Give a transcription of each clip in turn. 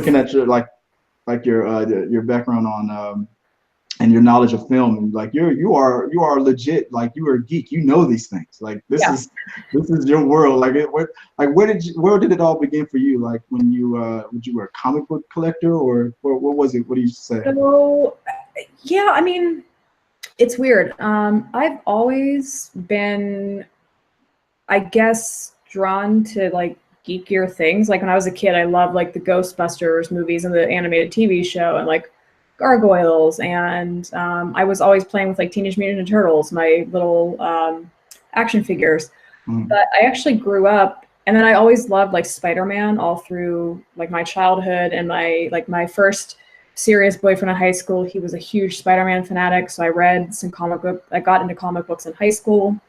looking at your background on and your knowledge of film, and like you are legit, like you are a geek. You know these things. Like this is your world. Like where did it all begin for you? Like when you were a comic book collector, or what was it? What do you say? So yeah, I mean, it's weird. I've always been, I guess, drawn to like geekier things. Like when I was a kid, I loved like the Ghostbusters movies and the animated TV show, and like gargoyles, and I was always playing with like Teenage Mutant Ninja Turtles, my little action figures. But I actually grew up, and then I always loved like Spider-Man all through like my childhood, and my first serious boyfriend in high school, he was a huge Spider-Man fanatic, so I read some I got into comic books in high school.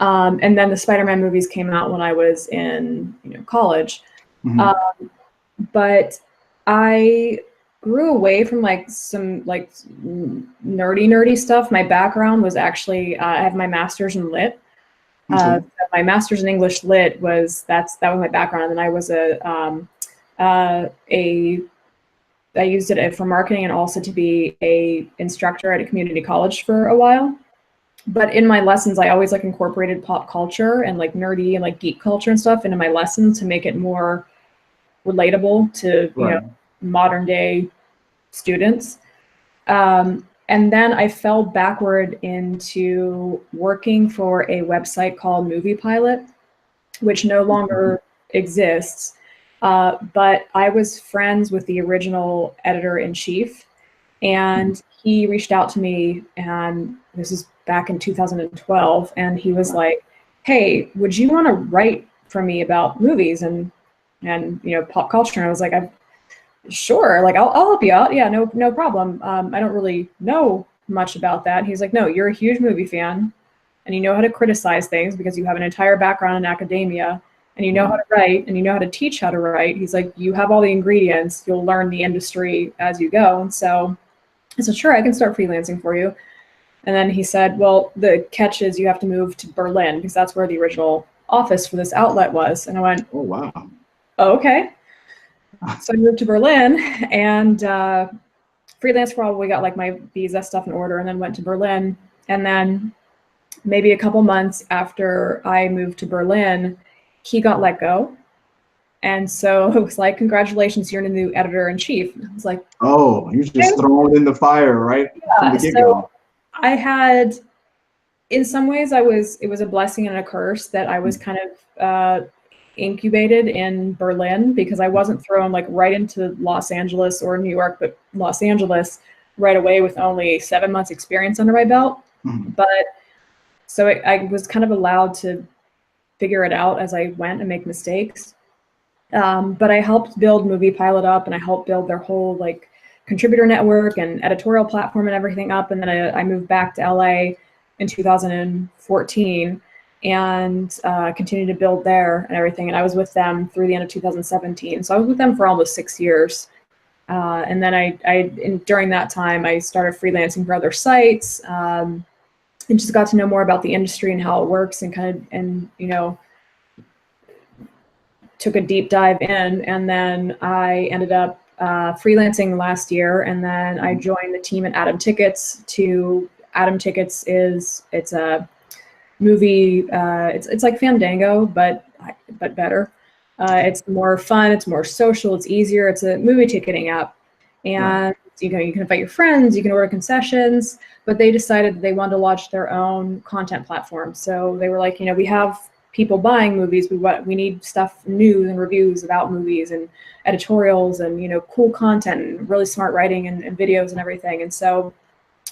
And then the Spider-Man movies came out when I was in college. But I grew away from like some like nerdy stuff. My background was actually I have my master's in lit. So my master's in English lit that was my background, and then I was I used it for marketing and also to be a instructor at a community college for a while. But in my lessons, I always like incorporated pop culture and like nerdy and like geek culture and stuff into my lessons to make it more relatable to modern day students. And then I fell backward into working for a website called Movie Pilot, which no longer exists. But I was friends with the original editor-in-chief, and he reached out to me, and this is back in 2012, and he was like, hey, would you want to write for me about movies and pop culture? And I was like, sure, like I'll help you out. Yeah, no problem. I don't really know much about that. And he's like, no, you're a huge movie fan, and you know how to criticize things because you have an entire background in academia, and you know how to write, and you know how to teach how to write. He's like, you have all the ingredients. You'll learn the industry as you go. And so I said, sure, I can start freelancing for you. And then he said, well, the catch is you have to move to Berlin because that's where the original office for this outlet was. And I went, oh, wow. Oh, okay. So I moved to Berlin and freelance for a while. We got like my visa stuff in order, and then went to Berlin. And then maybe a couple months after I moved to Berlin, he got let go. And so it was like, congratulations, you're the new editor-in-chief. I was like, oh, you just thrown in the fire, right? Yeah, so I had, in some ways, it was a blessing and a curse that I was kind of incubated in Berlin, because I wasn't thrown like right into Los Angeles or New York, but Los Angeles right away with only 7 months experience under my belt. But so I was kind of allowed to figure it out as I went and make mistakes. But I helped build Movie Pilot up, and I helped build their whole like contributor network and editorial platform and everything up. And then I moved back to LA in 2014 and continued to build there and everything. And I was with them through the end of 2017. So I was with them for almost 6 years. And then during that time, I started freelancing for other sites, and just got to know more about the industry and how it works, and took a deep dive in. And then I ended up freelancing last year, and then I joined the team at Atom Tickets. Atom Tickets it's a movie. It's like Fandango, but better. It's more fun. It's more social. It's easier. It's a movie ticketing app, and you can invite your friends. You can order concessions. But they decided that they wanted to launch their own content platform. So they were like, we have people buying movies. We need stuff, news and reviews about movies, and editorials, and cool content, and really smart writing, and videos and everything. And so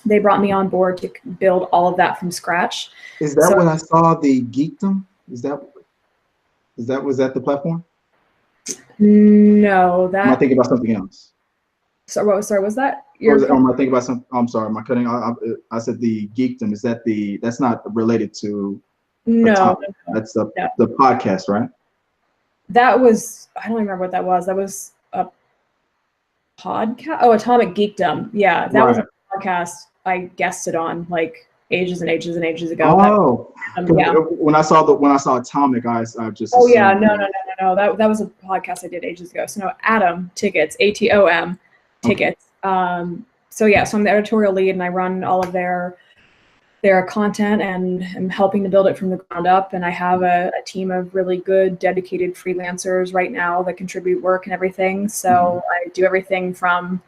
they brought me on board to build all of that from scratch. Is that when I saw the Geekdom? Was that the platform? No, Am I thinking about something else? Sorry, was that? Or am I thinking about some? I'm sorry, am I cutting? I said the Geekdom. Is that that's not related to? No, that's the podcast, right? That was, I don't remember what that was. That was a podcast. Oh, Atomic Geekdom. Yeah, that was a podcast I guested on like ages and ages and ages ago. Oh, yeah. When I saw Atomic, I just. Oh yeah, no. no, that was a podcast I did ages ago. So no, Atom Tickets, ATOM Tickets. Okay. So yeah, so I'm the editorial lead and I run all of their content and I'm helping to build it from the ground up. And I have a team of really good, dedicated freelancers right now that contribute work and everything. So I do everything from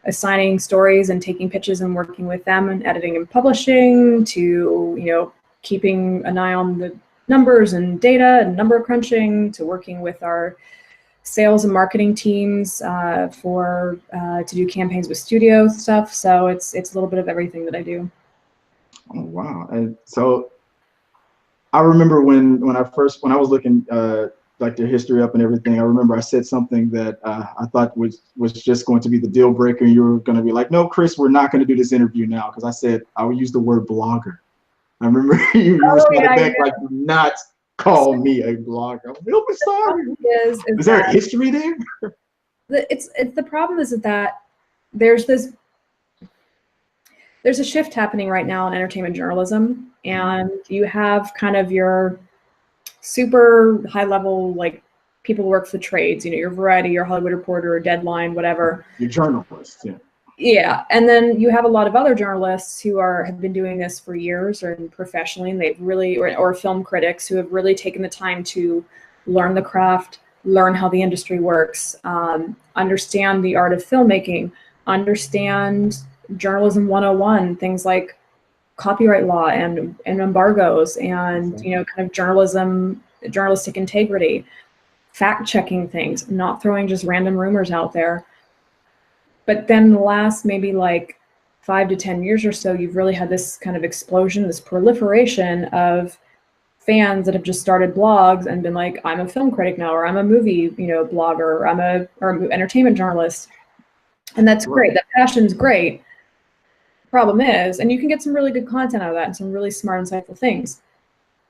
assigning stories and taking pitches and working with them and editing and publishing to, keeping an eye on the numbers and data and number crunching, to working with our sales and marketing teams to do campaigns with studio stuff. So it's a little bit of everything that I do. Oh, wow. And so I remember when I was looking like their history up and everything, I remember I said something that I thought was just going to be the deal breaker. And you were going to be like, no, Chris, we're not going to do this interview now. Because I said, I would use the word blogger. I remember you responded back like, do not call me a blogger. I'm really sorry. Is there a history there? The problem is that there's a shift happening right now in entertainment journalism, and you have kind of your super high level, like people who work for the trades, your Variety, your Hollywood Reporter, or Deadline, whatever. Your journalists, yeah. Yeah, and then you have a lot of other journalists who have been doing this for years or professionally, and they've really, or film critics who have really taken the time to learn the craft, learn how the industry works, understand the art of filmmaking, understand journalism 101, things like copyright law and embargoes and kind of journalistic integrity, fact checking things, not throwing just random rumors out there. But then the last maybe like 5 to 10 years or so, you've really had this kind of explosion, this proliferation of fans that have just started blogs and been like, I'm a film critic now, or I'm a movie, blogger, or I'm an entertainment journalist. And that's great. That passion's great. Problem is, and you can get some really good content out of that and some really smart, insightful things.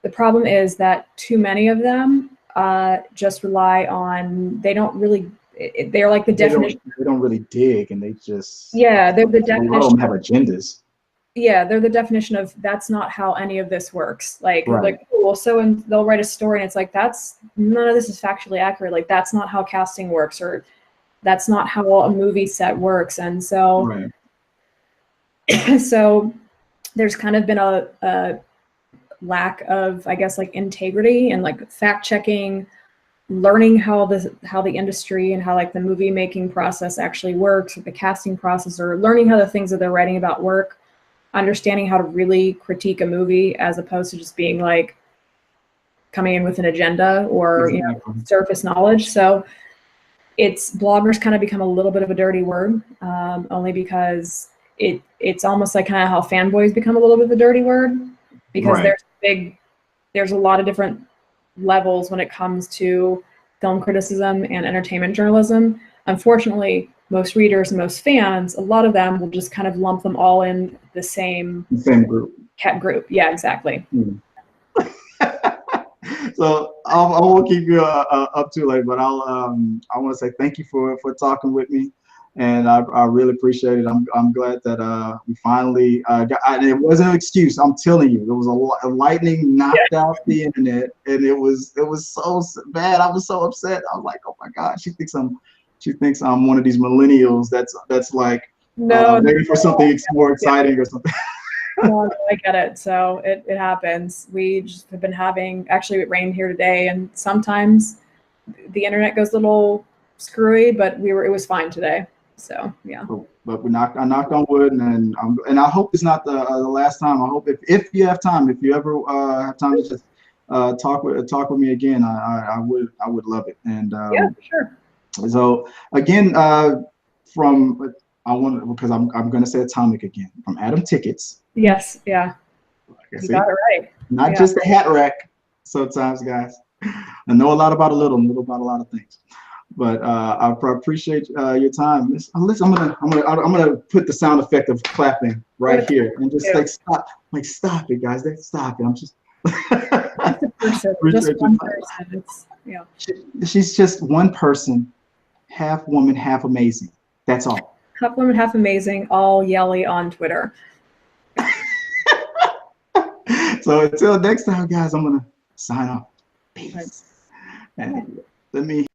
The problem is that too many of them just rely on, they're like the definition. They don't really dig, and they just they're the definition. A lot of them have agendas. Yeah, they're the definition of that's not how any of this works. Like, and they'll write a story, and it's like none of this is factually accurate. Like, that's not how casting works, or that's not how a movie set works. And so, so there's kind of been a lack of, I guess, like integrity and like fact checking, learning how the industry and how like the movie making process actually works, or the casting process, or learning how the things that they're writing about work, understanding how to really critique a movie as opposed to just being like coming in with an agenda or surface knowledge. So bloggers kind of become a little bit of a dirty word, only because it's almost like kind of how fanboys become a little bit of a dirty word, because there's a lot of different levels when it comes to film criticism and entertainment journalism. Unfortunately, most readers and most fans, a lot of them will just kind of lump them all in the same group. Yeah, exactly. So I won't keep you up too late, but I want to say thank you for talking with me, and I really appreciate it. I'm glad that we finally got. It wasn't an excuse. I'm telling you, it was a lightning knocked out the internet, and it was so bad. I was so upset. I was like, oh my God, she thinks I'm one of these millennials that's like maybe for something more exciting or something. No, I get it. So it happens. We just have been actually it rained here today, and sometimes the internet goes a little screwy, but it was fine today. So yeah. Cool. But I knocked on wood, and I hope it's not the last time. I hope if you have time, if you ever have time to just talk with me again, I would love it. And yeah, sure. So again, because I'm going to say Atomic again, from Atom Tickets. Yes, yeah. You got it right. Not just a hat rack. Sometimes, guys, I know a lot about a lot of things. But I appreciate your time. Listen, I'm gonna put the sound effect of clapping right here and just stop it, guys. Stop it. I'm just. Just one person. She's just one person, half woman, half amazing. That's all. Half woman, half amazing. All yelly on Twitter. So until next time, guys, I'm gonna sign off. Peace. Let me